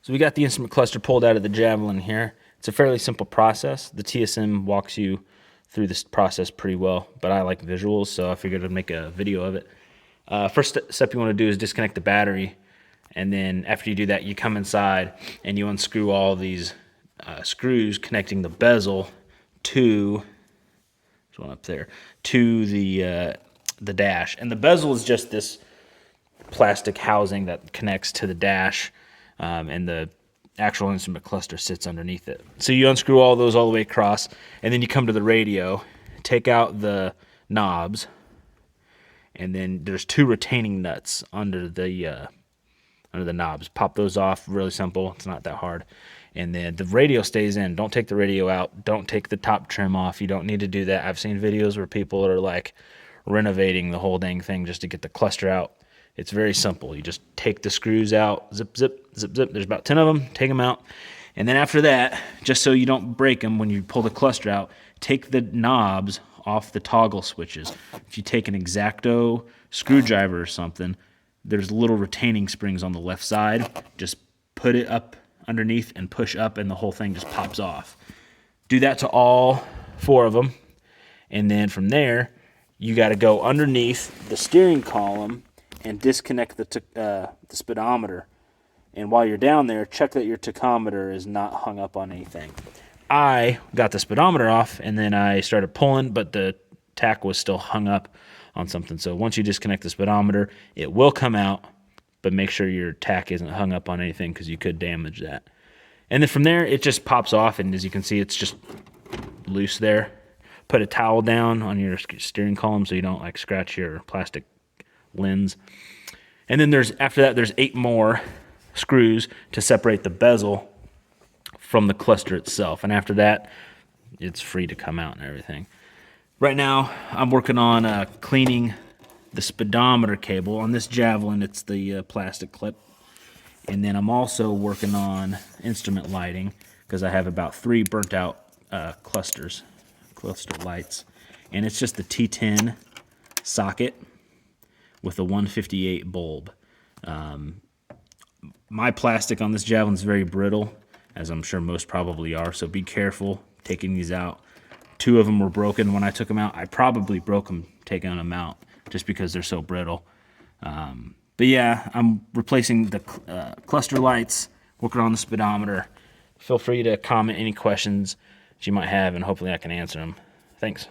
So we got the instrument cluster pulled out of the Javelin here. It's a fairly simple process. The TSM walks you through this process pretty well, but I like visuals, so I figured I'd make a video of it. First step you want to do is disconnect the battery, and then after you do that, you come inside and you unscrew all these screws connecting the bezel to, there's one up there, to the dash. And the bezel is just this plastic housing that connects to the dash, and the actual instrument cluster sits underneath it. So you unscrew all those all the way across, and then you come to the radio, take out the knobs, and then there's 2 retaining nuts under the knobs. Pop those off, really simple, it's not that hard. And then the radio stays in. Don't take the radio out, don't take the top trim off. You don't need to do that. I've seen videos where people are like renovating the whole dang thing just to get the cluster out. It's very simple. You just take the screws out, zip, zip, zip, zip. There's about 10 of them, take them out. And then after that, just so you don't break them when you pull the cluster out, take the knobs off the toggle switches. If you take an X-Acto screwdriver or something, there's little retaining springs on the left side. Just put it up underneath and push up, and the whole thing just pops off. Do that to all 4 of them. And then from there, you got to go underneath the steering column and disconnect the speedometer. And while you're down there, check that your tachometer is not hung up on anything. I got the speedometer off, and then I started pulling, but the tach was still hung up on something. So once you disconnect the speedometer, it will come out, but make sure your tach isn't hung up on anything because you could damage that. And then from there, it just pops off, and as you can see, it's just loose there. Put a towel down on your steering column so you don't like scratch your plastic lens. And then after that, there's 8 more screws to separate the bezel from the cluster itself. And after that, it's free to come out and everything. Right now, I'm working on cleaning the speedometer cable. On this Javelin, it's the plastic clip. And then I'm also working on instrument lighting because I have about 3 burnt out cluster lights. And it's just the T10 socket with a 158 bulb. My plastic on this Javelin is very brittle, as I'm sure most probably are, so be careful taking these out. 2 of them were broken when I took them out. I probably broke them taking them out just because they're so brittle. But yeah, I'm replacing the cluster lights, working on the speedometer. Feel free to comment any questions that you might have, and hopefully I can answer them. Thanks.